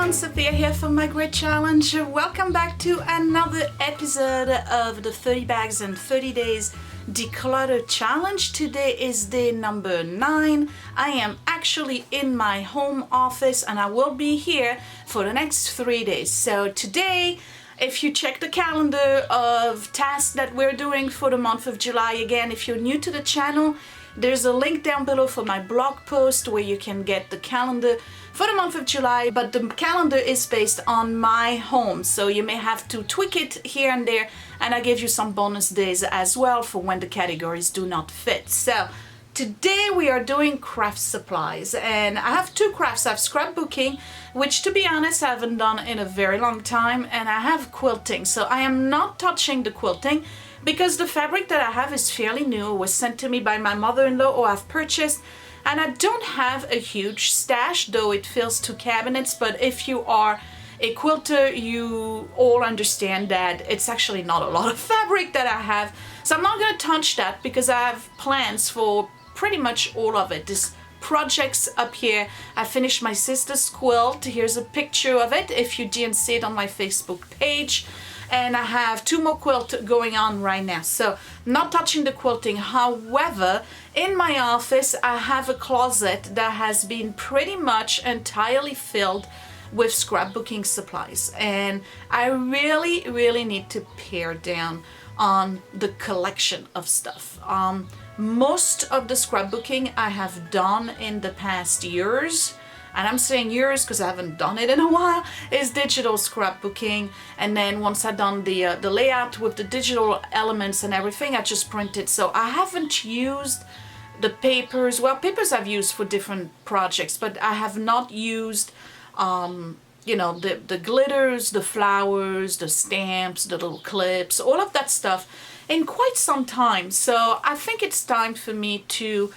everyone, Sophia here from My Great Challenge. Welcome back to another episode of the 30 Bags and 30 Days Declutter Challenge. Today is day number 9. I am actually in my home office and I will be here for the next 3 days. So today, if you check the calendar of tasks that we're doing for the month of July, again, if you're new to the channel, there's a link down below for my blog post where you can get the calendar for the month of July, but the calendar is based on my home, so you may have to tweak it here and there, and I give you some bonus days as well for when the categories do not fit. So today we are doing craft supplies, and I have 2 crafts. I have scrapbooking, which to be honest I haven't done in a very long time, and I have quilting. So I am not touching the quilting because the fabric that I have is fairly new. It was sent to me by my mother-in-law, or I've purchased, and I don't have a huge stash, though it fills 2 cabinets. But if you are a quilter, you all understand that it's actually not a lot of fabric that I have. So I'm not going to touch that because I have plans for pretty much all of it. This projects up here. I finished my sister's quilt. Here's a picture of it if you didn't see it on my Facebook page. And I have 2 more quilts going on right now. So not touching the quilting. However, in my office, I have a closet that has been pretty much entirely filled with scrapbooking supplies. And I really need to pare down on the collection of stuff. Most of the scrapbooking I have done in the past years, and I'm saying years because I haven't done it in a while, is digital scrapbooking. And then once I've done the layout with the digital elements and everything, I just print it. So I haven't used the papers. Well, papers I've used for different projects, but I have not used you know, the glitters, the flowers, the stamps, the little clips, all of that stuff in quite some time. So I think it's time for me to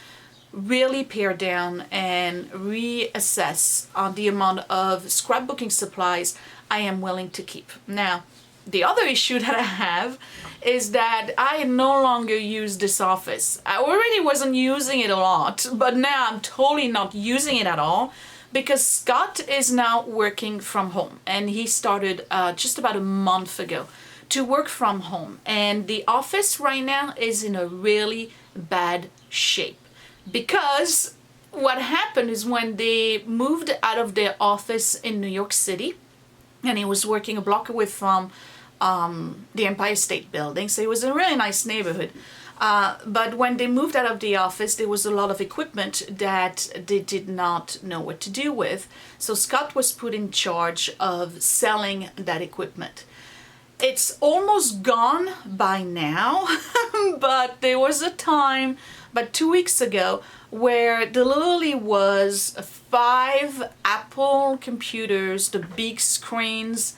really pare down and reassess the amount of scrapbooking supplies I am willing to keep. Now, the other issue that I have is that I no longer use this office. I already wasn't using it a lot, but now I'm totally not using it at all because Scott is now working from home, and he started just about a month ago to work from home. And the office right now is in a really bad shape. Because what happened is when they moved out of their office in New York City, and he was working a block away from the Empire State Building, so it was a really nice neighborhood. But when they moved out of the office, there was a lot of equipment that they did not know what to do with. So Scott was put in charge of selling that equipment. It's almost gone by now, but there was a time about 2 weeks ago where there literally was 5 Apple computers, the big screens,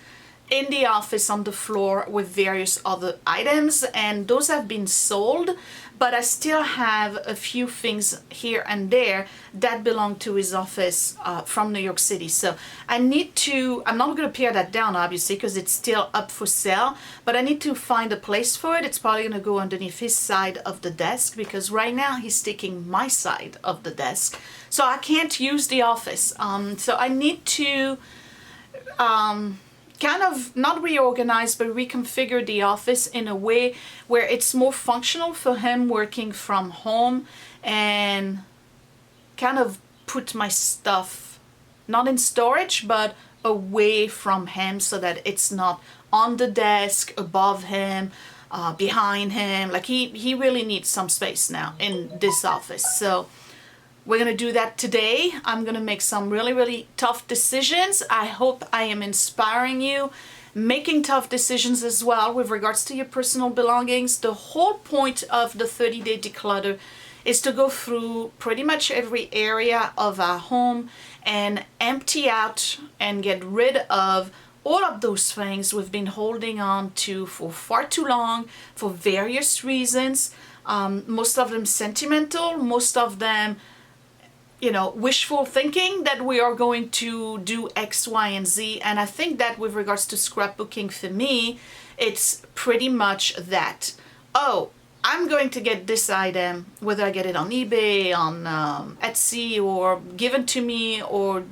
in the office on the floor with various other items, and those have been sold, but I still have a few things here and there that belong to his office from New York City. So I need to, I'm not going to pare that down obviously because it's still up for sale, but I need to find a place for it. It's probably going to go underneath his side of the desk because right now he's taking my side of the desk, so I can't use the office. So I need to kind of not reorganize but reconfigure the office in a way where it's more functional for him working from home, and kind of put my stuff not in storage but away from him so that it's not on the desk, above him, behind him. Like he really needs some space now in this office. So we're going to do that today. I'm going to make some really tough decisions. I hope I am inspiring you, making tough decisions as well with regards to your personal belongings. The whole point of the 30-day declutter is to go through pretty much every area of our home and empty out and get rid of all of those things we've been holding on to for far too long for various reasons. Most of them sentimental, most of them, you know, wishful thinking that we are going to do X, Y, and Z. And I think that with regards to scrapbooking for me, it's pretty much that. Oh, I'm going to get this item, whether I get it on eBay, on Etsy, or given to me, or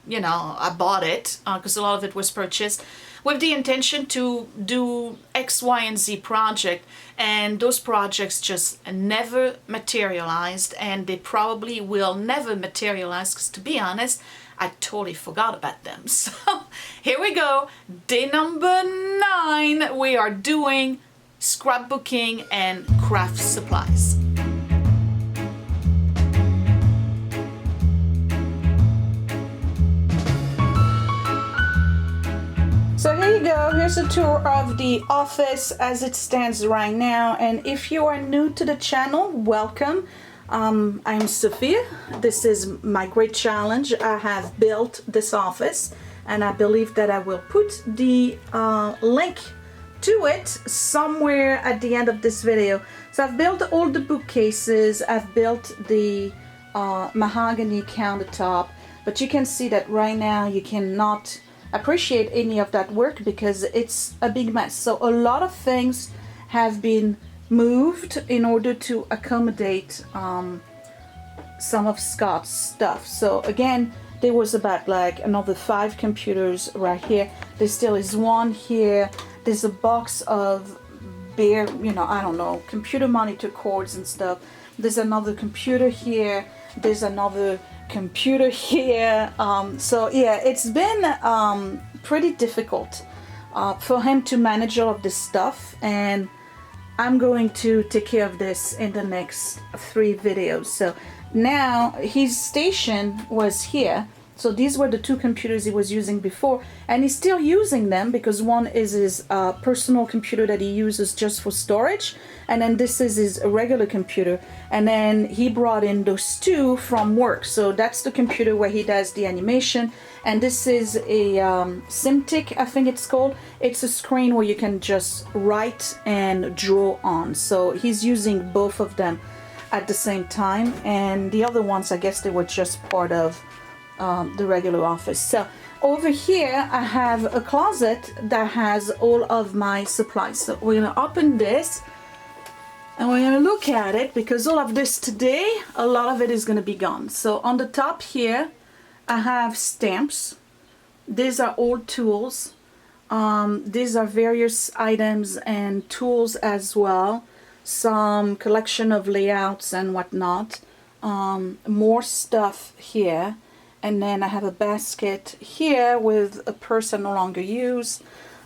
you know, I bought it because a lot of it was purchased with the intention to do X, Y, and Z project, and those projects just never materialized, and they probably will never materialize because, to be honest, I totally forgot about them. So here we go, day number 9. We are doing scrapbooking and craft supplies. So here you go, here's a tour of the office as it stands right now. And if you are new to the channel, welcome. I'm Sophia. This is my great challenge. I have built this office, and I believe that I will put the link to it somewhere at the end of this video. So I've built all the bookcases, I've built the mahogany countertop, but you can see that right now you cannot appreciate any of that work because it's a big mess. So a lot of things have been moved in order to accommodate some of Scott's stuff. So again, there was about like another 5 computers right here. There still is one here. There's a box of bare, you know, I don't know, computer monitor cords and stuff. There's another computer here. There's another computer here. So yeah, it's been pretty difficult for him to manage all of this stuff, and I'm going to take care of this in the next 3 videos. So now his station was here. So these were the 2 computers he was using before, and he's still using them because one is his personal computer that he uses just for storage, and then this is his regular computer, and then he brought in those 2 from work. So that's the computer where he does the animation, and this is a Simtic, I think it's called. It's a screen where you can just write and draw on. So he's using both of them at the same time, and the other ones, I guess they were just part of the regular office. So over here I have a closet that has all of my supplies. So we're gonna open this and we're gonna look at it because all of this today, a lot of it is gonna be gone. So on the top here I have stamps. These are all tools. These are various items and tools as well. Some collection of layouts and whatnot. More stuff here. And then I have a basket here with a purse I no longer use.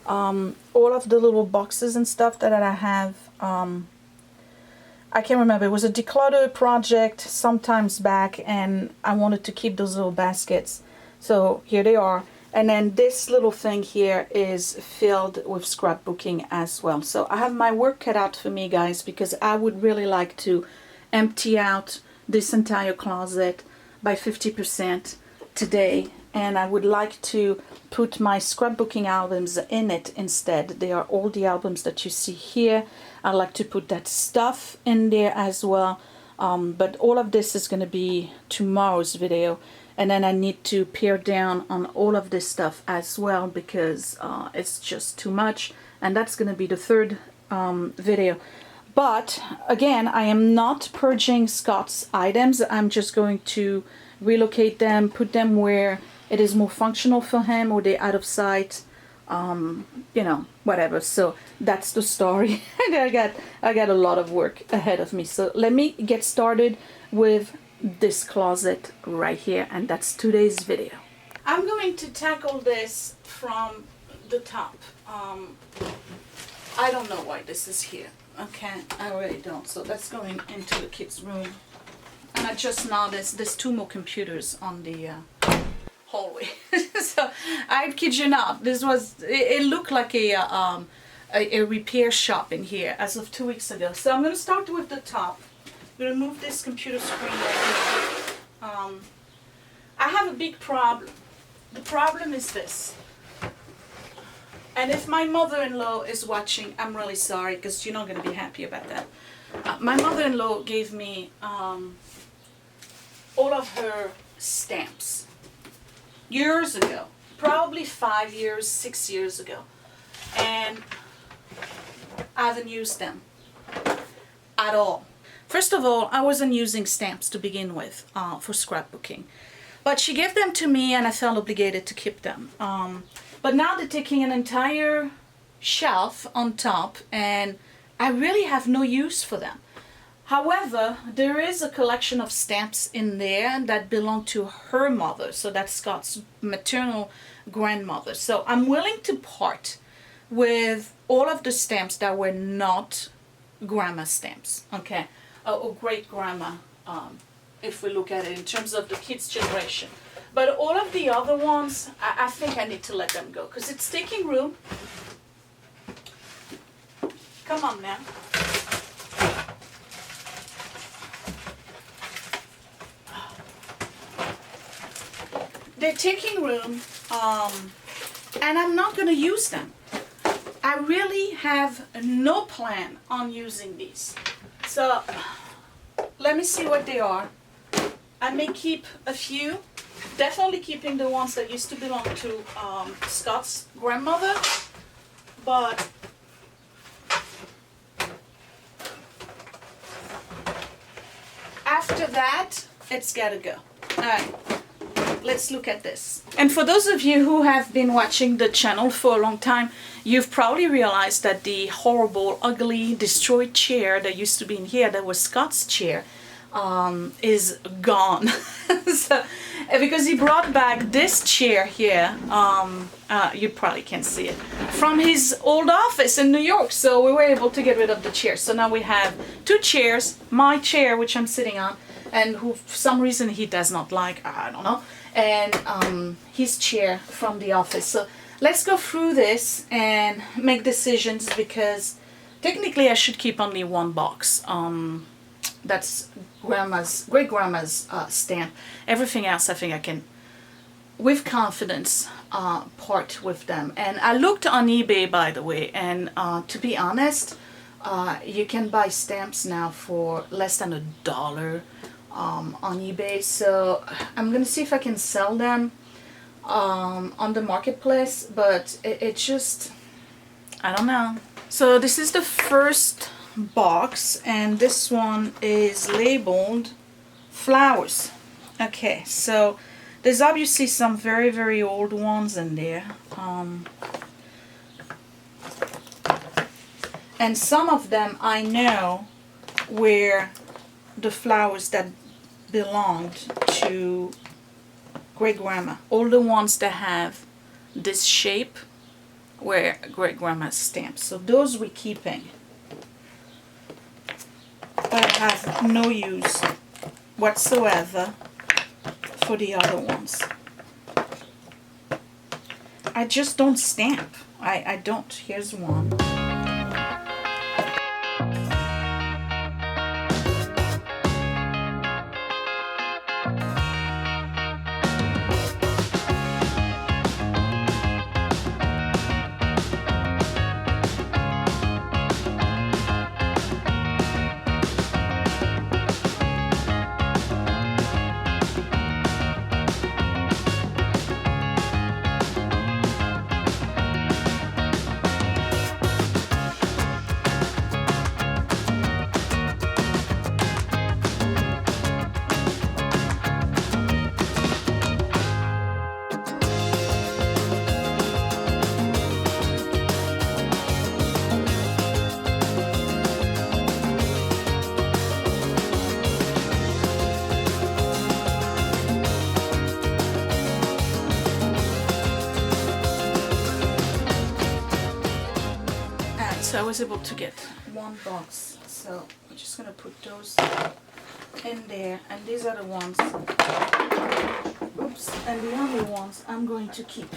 All of the little boxes and stuff that I have. I can't remember. It was a declutter project sometimes back, and I wanted to keep those little baskets. So here they are. And then this little thing here is filled with scrapbooking as well. So I have my work cut out for me, guys, because I would really like to empty out this entire closet by 50% today, and I would like to put my scrapbooking albums in it instead. They are all the albums that you see here. I like to put that stuff in there as well, but all of this is going to be tomorrow's video, and then I need to pare down on all of this stuff as well because it's just too much, and that's going to be the 3rd video. But again, I am not purging Scott's items. I'm just going to relocate them, put them where it is more functional for him, or they're out of sight, you know, whatever. So that's the story. I got a lot of work ahead of me. So let me get started with this closet right here, and that's today's video. I'm going to tackle this from the top. I don't know why this is here. Okay, I really don't. So that's going into the kids' room. And I just noticed there's 2 more computers on the hallway. So I kid you not, this was, it looked like a repair shop in here as of 2 weeks ago. So I'm going to start with the top. I'm going to move this computer screen right here. I have a big problem. The problem is this. And if my mother-in-law is watching, I'm really sorry because you're not going to be happy about that. My mother-in-law gave me all of her stamps years ago, probably 5 years, 6 years ago, and I haven't used them at all. First of all, I wasn't using stamps to begin with for scrapbooking. But she gave them to me and I felt obligated to keep them. But now they're taking an entire shelf on top and I really have no use for them. However, there is a collection of stamps in there that belong to her mother. So that's Scott's maternal grandmother. So I'm willing to part with all of the stamps that were not grandma stamps, okay, or great grandma, if we look at it in terms of the kids' generation. But all of the other ones, I think I need to let them go because it's taking room. Come on now. They're taking room, and I'm not going to use them. I really have no plan on using these. So let me see what they are. I may keep a few, definitely keeping the ones that used to belong to Scott's grandmother, but after that, it's gotta go. All right. Let's look at this. And for those of you who have been watching the channel for a long time, you've probably realized that the horrible, ugly, destroyed chair that used to be in here, that was Scott's chair, is gone. So, because he brought back this chair here, you probably can't see it, from his old office in New York. So we were able to get rid of the chair. So now we have two chairs, my chair, which I'm sitting on, and who for some reason he does not like, I don't know, and his chair from the office. So let's go through this and make decisions, because technically I should keep only one box. That's great grandma's stamp. Everything else I think I can, with confidence, part with them. And I looked on eBay, by the way, and to be honest, you can buy stamps now for less than $1 on eBay. So I'm gonna see if I can sell them on the marketplace, but it just, I don't know. So this is the first box, and this one is labeled flowers. Okay, so there's obviously some very, very old ones in there, and some of them I know were the flowers that belonged to great grandma. All the ones that have this shape were great grandma's stamps, so those we're keeping. But I have no use whatsoever for the other ones. I just don't stamp. I don't. Here's one. So I was able to get one box, so I'm just gonna put those in there, and these are the ones, oops, and the only ones I'm going to keep,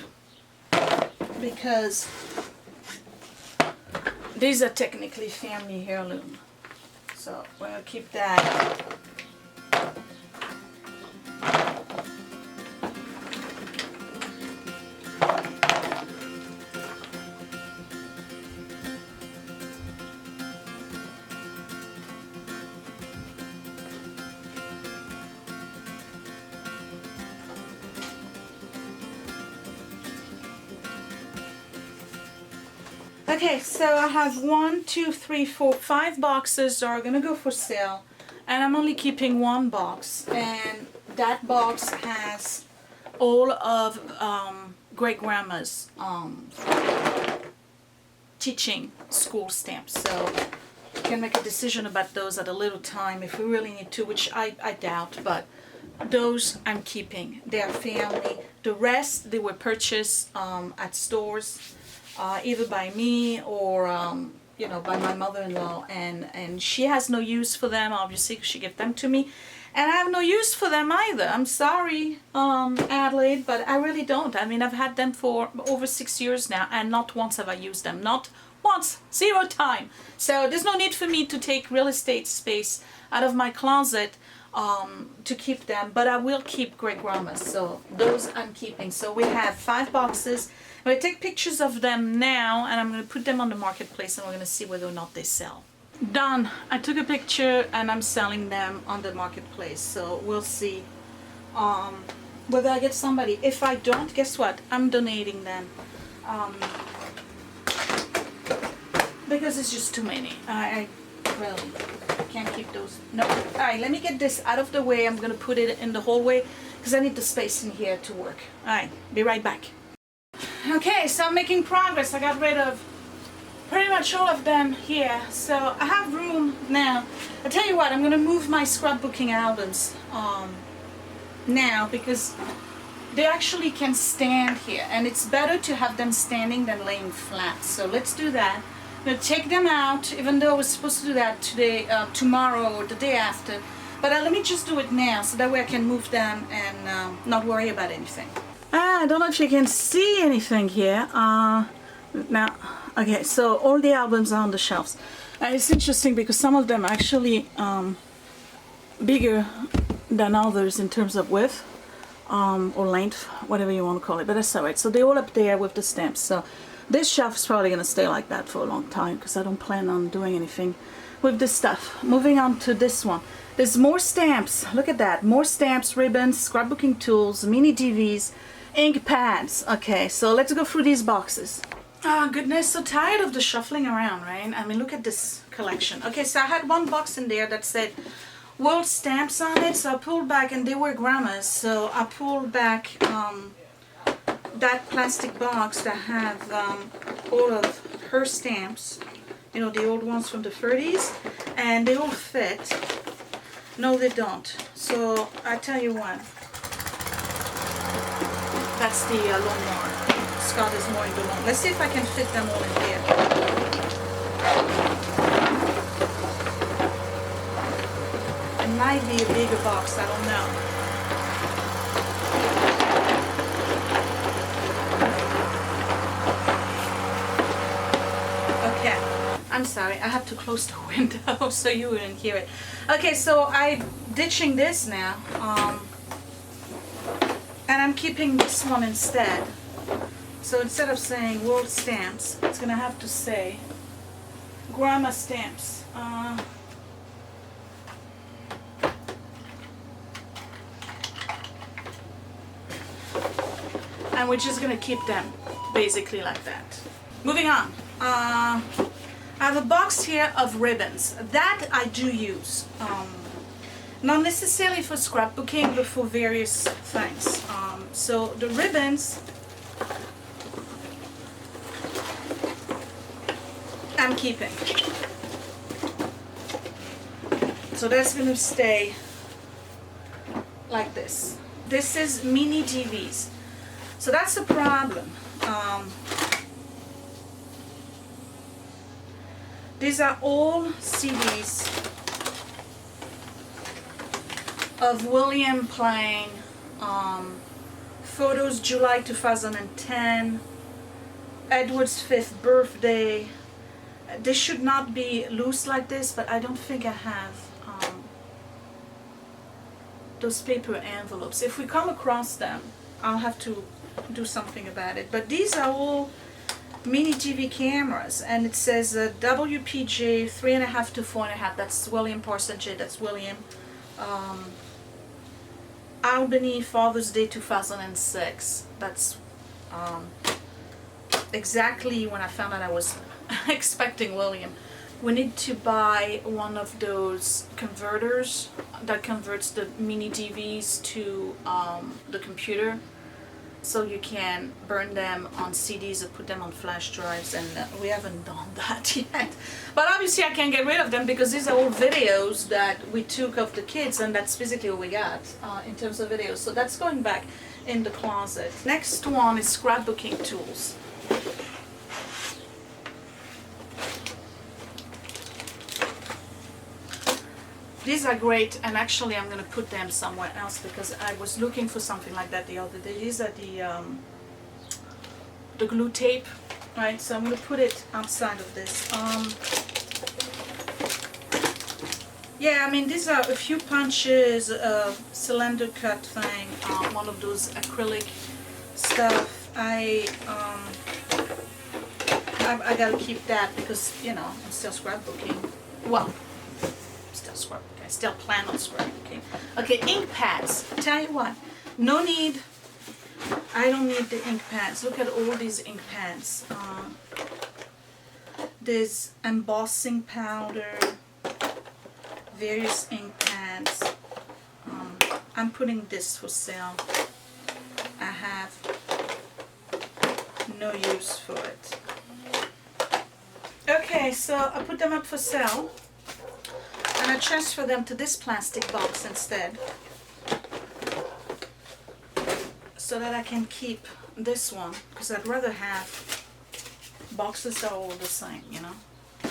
because these are technically family heirloom, so we're gonna keep that. Okay, so I have 1, 2, 3, 4, 5 boxes that are gonna go for sale, and I'm only keeping one box, and that box has all of great grandma's teaching school stamps. So we can make a decision about those at a little time if we really need to, which I doubt, but those I'm keeping. They are family. The rest, they were purchased at stores, either by me or you know, by my mother-in-law, and she has no use for them, obviously, because she gave them to me, and I have no use for them either. I'm sorry, Adelaide, but I really don't. I mean, I've had them for over 6 years now, and not once have I used them. Not once. 0 time. So there's no need for me to take real estate space out of my closet to keep them, but I will keep great grandma's. So those I'm keeping. So we have 5 boxes. I'm going to take pictures of them now, and I'm going to put them on the marketplace, and we're going to see whether or not they sell. Done. I took a picture and I'm selling them on the marketplace, so we'll see whether I get somebody. If I don't, guess what? I'm donating them because it's just too many. I really can't keep those. No. Alright, let me get this out of the way. I'm going to put it in the hallway because I need the space in here to work. Alright, be right back. Okay, so I'm making progress. I got rid of pretty much all of them here, so I have room now. I tell you what, I'm gonna move my scrapbooking albums now, because they actually can stand here, and it's better to have them standing than laying flat. So let's do that. I'm gonna take them out, even though I was supposed to do that today, tomorrow or the day after. But let me just do it now, so that way I can move them and not worry about anything. I don't know if you can see anything here. Now, okay, so all the albums are on the shelves. It's interesting because some of them are actually bigger than others in terms of width or length, whatever you want to call it, but that's alright. So they're all up there with the stamps. So this shelf is probably going to stay like that for a long time because I don't plan on doing anything with this stuff. Moving on to this one. There's more stamps. Look at that. More stamps, ribbons, scrapbooking tools, mini DVs, ink pads. Okay, so let's go through these boxes. Oh goodness, so tired of the shuffling around, right? I mean, look at this collection. Okay, so I had one box in there that said world stamps on it, so I pulled back, and they were grandma's, so I pulled back that plastic box that had all of her stamps, you know, the old ones from the 30s, and they all fit. No, they don't. So I tell you what, that's the lawnmower. Scott is mowing the lawn. Let's see if I can fit them all in here. It might be a bigger box, I don't know. Okay, I'm sorry, I have to close the window so you wouldn't hear it. Okay, so I'm ditching this now, and I'm keeping this one instead. So instead of saying world stamps, it's going to have to say grandma stamps. And we're just going to keep them basically like that. Moving on. I have a box here of ribbons. That I do use. Not necessarily for scrapbooking, but for various things. So the ribbons I'm keeping. So that's going to stay like this. This is mini DVs. So that's the problem. These are all CDs of William playing, photos July 2010, Edward's 5th birthday. This should not be loose like this, but I don't think I have those paper envelopes. If we come across them, I'll have to do something about it. But these are all mini TV cameras, and it says WPJ 3.5 to 4.5. That's William Parson J. That's William. Albany Father's Day 2006. That's exactly when I found out I was expecting William. we need to buy one of those converters that converts the mini DVs to the computer, so you can burn them on CDs or put them on flash drives, and we haven't done that yet. But obviously I can't get rid of them because these are all videos that we took of the kids, and that's physically what we got in terms of videos. So that's going back in the closet. Next one is scrapbooking tools. These are great, and actually I'm going to put them somewhere else because I was looking for something like that the other day. These are the glue tape, right? So I'm going to put it outside of this. Yeah, I mean, these are a few punches, cylinder cut thing, one of those acrylic stuff. I gotta keep that because, you know, I'm still scrapbooking. Well, I still plan on scrapbooking. Okay, ink pads. Tell you what, no need. I don't need the ink pads. Look at all these ink pads. There's embossing powder, various ink pads. I'm putting this for sale. I have no use for it. Okay, so I put them up for sale. And I transfer them to this plastic box instead, so that I can keep this one, because I'd rather have boxes that are all the same, you know.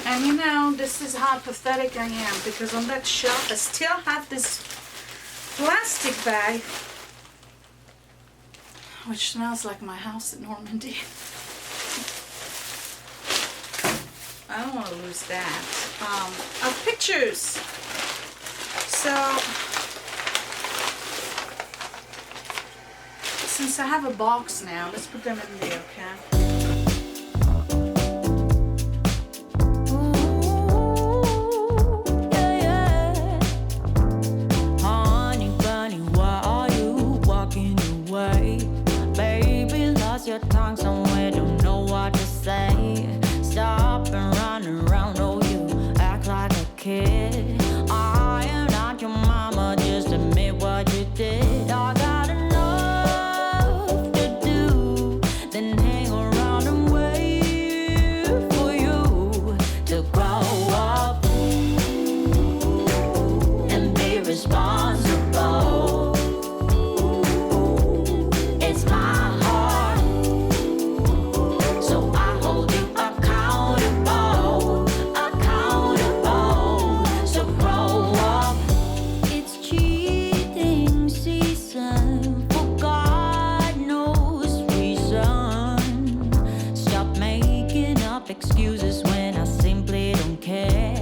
And you know, this is how pathetic I am, because on that shelf I still have this plastic bag, which smells like my house in Normandy. I don't want to lose that. Of pictures. So, since I have a box now, let's put them in there, okay? Honey bunny, why are you walking away? Baby, lost your tongue somewhere, don't know what to say. Stop and run around, oh you act like a kid. I am not your mama, just admit what you did. I got enough to do, then hang around and wait for you to grow up and be responsible. It's my heart, so I hold you accountable, so grow up. It's cheating season for God knows reason. Stop making up excuses when I simply don't care.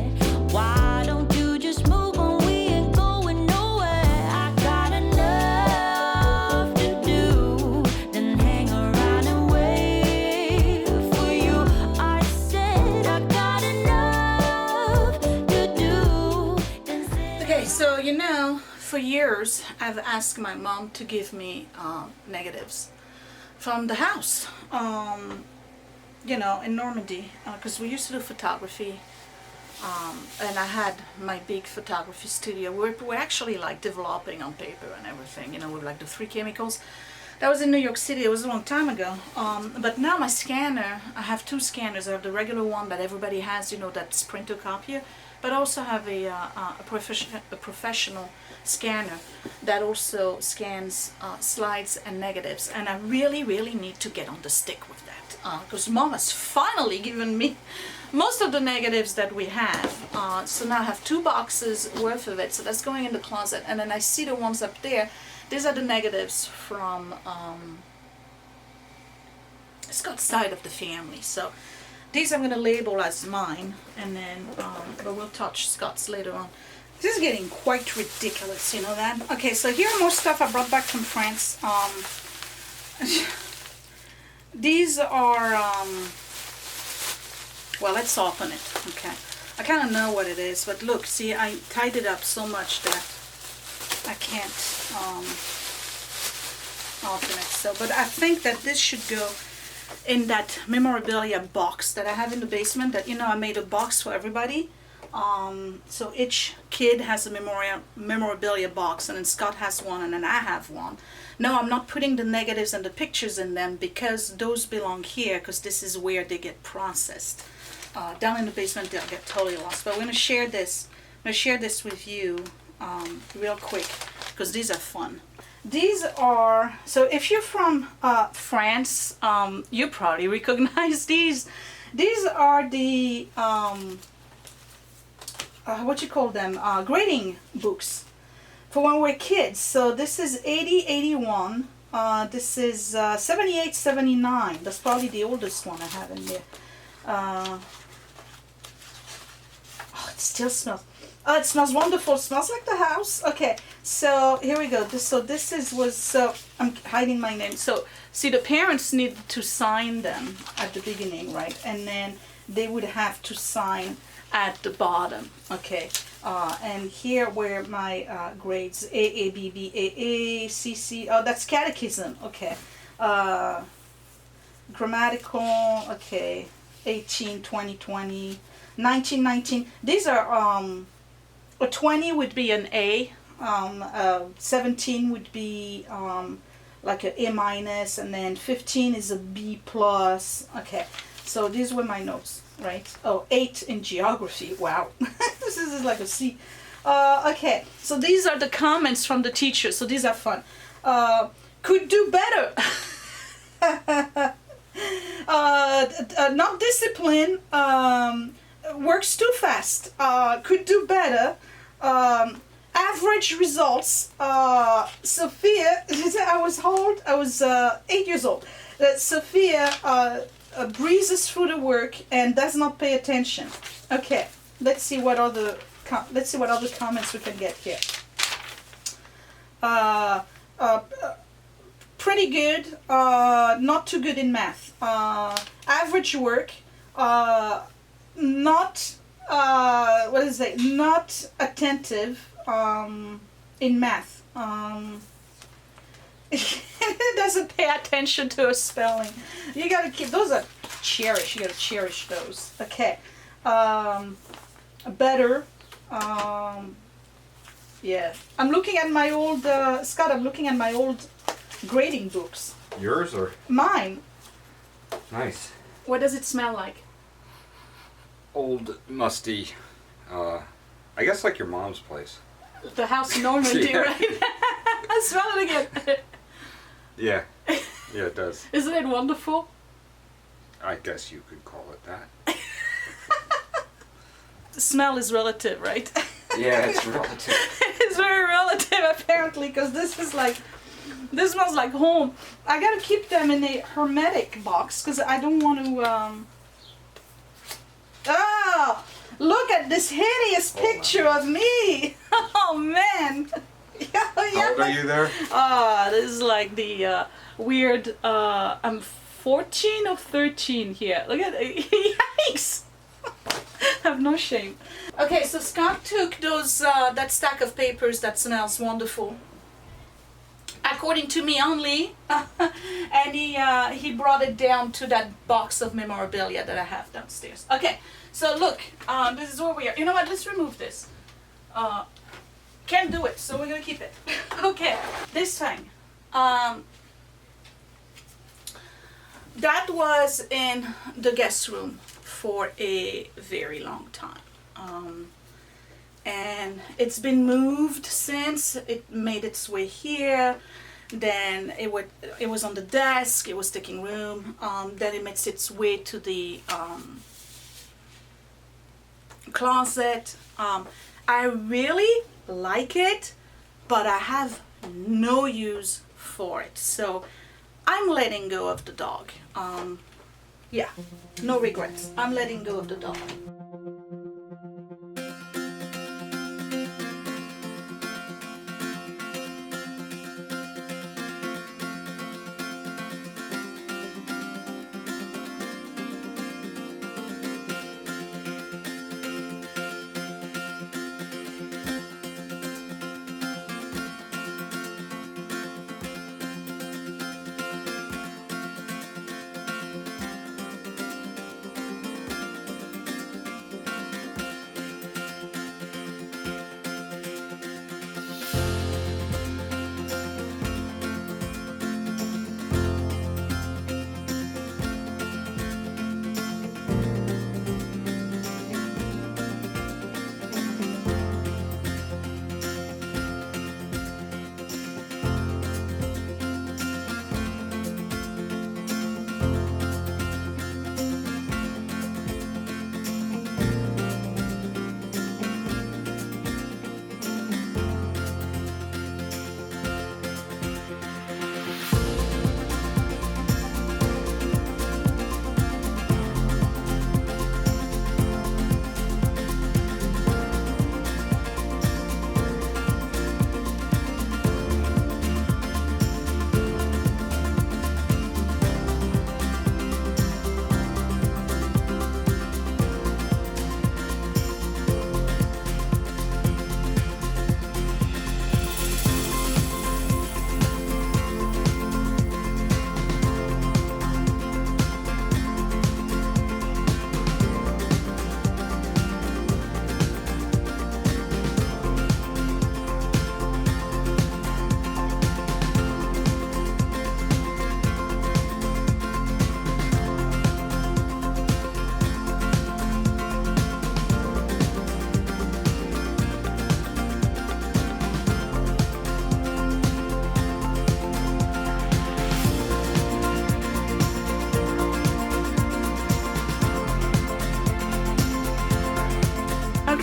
Why don't you just move on? We ain't going nowhere. I got enough to do, then hang around and wait for you. I said I got enough to do, then sit. Okay, so you know, for years I've asked my mom to give me negatives from the house, you know, in Normandy, because we used to do photography, and I had my big photography studio. We're actually like developing on paper and everything, you know, with like the 3 chemicals. That was in New York City. It was a long time ago. But now my scanner, I have 2 scanners. I have the regular one that everybody has, you know, that's printer copier, but I also have a professional scanner that also scans slides and negatives. And I really, really need to get on the stick with that, because Mom has finally given me most of the negatives that we have. So now I have 2 boxes worth of it. So that's going in the closet. And then I see the ones up there. These are the negatives from Scott's side of the family. So these I'm going to label as mine, and then but we'll touch Scott's later on. This is getting quite ridiculous, you know that? Okay, so here are more stuff I brought back from France. These are, well, let's open it, okay. I kind of know what it is, but look, see, I tied it up so much that I can't open it. So, but I think that this should go in that memorabilia box that I have in the basement. That, you know, I made a box for everybody. So each kid has a memorabilia box, and then Scott has one, and then I have one. No, I'm not putting the negatives and the pictures in them because those belong here, because this is where they get processed. Down in the basement, they'll get totally lost. But we're gonna share this. I'm gonna share this with you real quick because these are fun. These are, so if you're from France, you probably recognize these. These are the what you call them, grading books for when we're kids. So this is 80, 81. This is 78, 79. That's probably the oldest one I have in there. Oh, it still smells. Oh, it smells wonderful. It smells like the house. Okay, so here we go. So I'm hiding my name. So see, the parents need to sign them at the beginning, right? And then they would have to sign at the bottom. Okay, and here were my grades: A, B, B, A, C, C. Oh, that's catechism. Okay, grammatical. Okay, 18, 20, 20, 19, 19. These are a 20 would be an A. 17 would be like an A minus, and then 15 is a B plus. Okay, so these were my notes. Right. Oh, 8 in geography. Wow. This is like a C. Okay. So these are the comments from the teacher. So these are fun. Could do better. Not disciplined. Works too fast. Could do better. Average results. Sophia. I was 8 years old. Sophia. Breezes through the work and does not pay attention. Okay, let's see what other comments we can get here. Pretty good. Not too good in math. Average work. Not what is it? Not attentive in math. It doesn't pay attention to a spelling. You gotta keep those are cherished. You gotta cherish those. Okay. Better. Yeah. I'm looking at my old Scott. I'm looking at my old grading books. Yours or mine? Nice. What does it smell like? Old, musty. I guess like your mom's place. The house in Normandy, Yeah. right? I smell it again. Yeah. Yeah, it does. Isn't it wonderful? I guess you could call it that. Smell is relative, right? Yeah, it's relative. It's very relative, apparently, because this smells like home. I gotta keep them in a hermetic box because I don't want to. Oh, look at this hideous picture of me. Oh man. How old are you there? This is like the weird. I'm 14 or 13 here. Look at it. Yikes. I have no shame. Okay, so Scott took those that stack of papers that smells wonderful, according to me only, and he brought it down to that box of memorabilia that I have downstairs. Okay, so look, this is where we are. You know what? Let's remove this. Can't do it, so we're gonna keep it. Okay, this thing. That was in the guest room for a very long time. And it's been moved since. It made its way here. Then it was on the desk. It was taking room. Then it makes its way to the closet. I really like it, but I have no use for it. So I'm letting go of the dog. Yeah, no regrets. I'm letting go of the dog.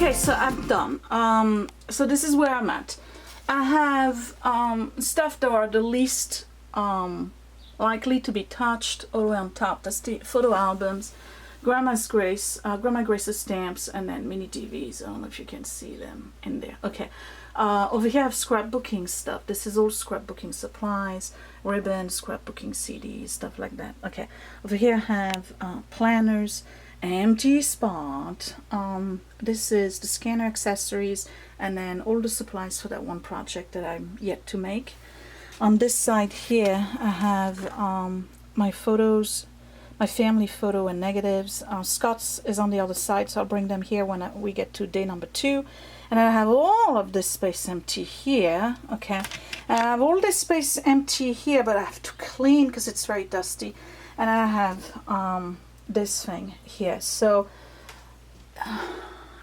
Okay, so I'm done. So this is where I'm at. I have stuff that are the least likely to be touched all the way on top. That's the photo albums, Grandma Grace's stamps, and then mini DVs. I don't know if you can see them in there. Okay. Over here I have scrapbooking stuff. This is all scrapbooking supplies, ribbons, scrapbooking CDs, stuff like that. Okay. Over here I have planners, empty spot. This is the scanner accessories, and then all the supplies for that one project that I'm yet to make. On this side here I have my photos, my family photo and negatives. Scott's is on the other side, so I'll bring them here when we get to day number 2. And I have all of this space empty here. Okay, I have all this space empty here, but I have to clean because it's very dusty. And I have this thing here. So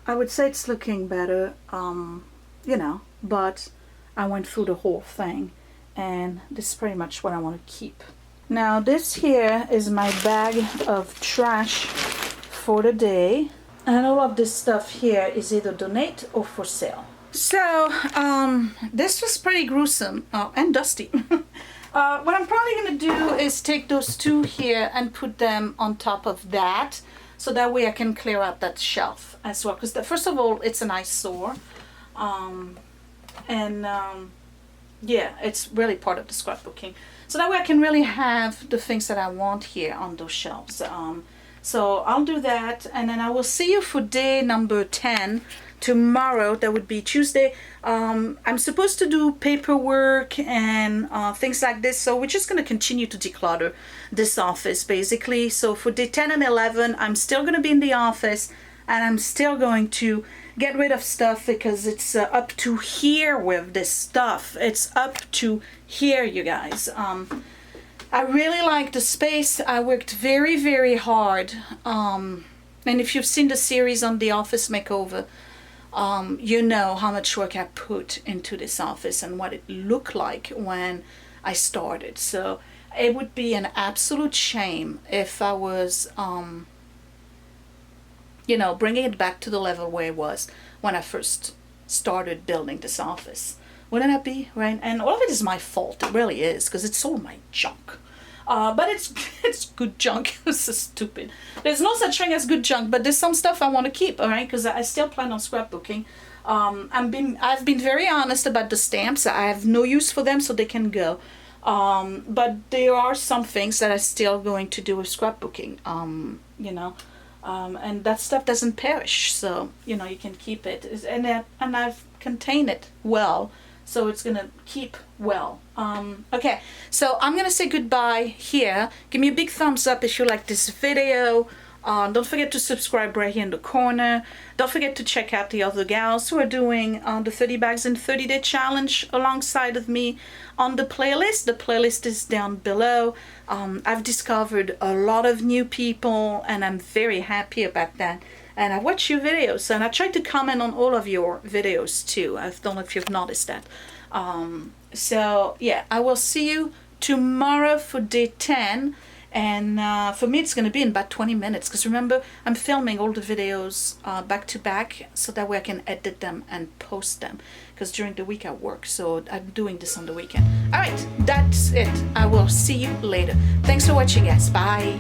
I would say it's looking better, you know, but I went through the whole thing, and this is pretty much what I want to keep. Now this here is my bag of trash for the day. And all of this stuff here is either donate or for sale. So this was pretty gruesome and dusty. What I'm probably gonna do is take those 2 here and put them on top of that, so that way I can clear out that shelf as well. Because first of all, it's an eyesore, yeah, it's really part of the scrapbooking. So that way I can really have the things that I want here on those shelves. So I'll do that, and then I will see you for day number 10 tomorrow. That would be Tuesday. I'm supposed to do paperwork and things like this, so we're just going to continue to declutter this office basically. So for day 10 and 11, I'm still going to be in the office, and I'm still going to get rid of stuff because it's up to here with this stuff. It's up to here, you guys. I really like the space. I worked very, very hard. And if you've seen the series on the office makeover, you know how much work I put into this office and what it looked like when I started. So it would be an absolute shame if I was, you know, bringing it back to the level where it was when I first started building this office. Wouldn't that be, right? And all of it is my fault. It really is, because it's all my junk. But it's good junk. It's so stupid. There's no such thing as good junk, but there's some stuff I want to keep, all right? Because I still plan on scrapbooking. I've been very honest about the stamps. I have no use for them, so they can go. But there are some things that I'm still going to do with scrapbooking, you know. And that stuff doesn't perish, so, you know, you can keep it. And I've contained it well, so it's gonna keep well. Okay, so I'm gonna say goodbye here. Give me a big thumbs up if you like this video. Don't forget to subscribe right here in the corner. Don't forget to check out the other gals who are doing the 30 bags in 30-day challenge alongside of me on the playlist. The playlist is down below. I've discovered a lot of new people, and I'm very happy about that. And I watch your videos, and I try to comment on all of your videos too. I don't know if you've noticed that. So yeah, I will see you tomorrow for day 10. And for me, it's going to be in about 20 minutes. Because remember, I'm filming all the videos back to back, so that way I can edit them and post them. Because during the week I work, so I'm doing this on the weekend. All right, that's it. I will see you later. Thanks for watching, guys. Bye.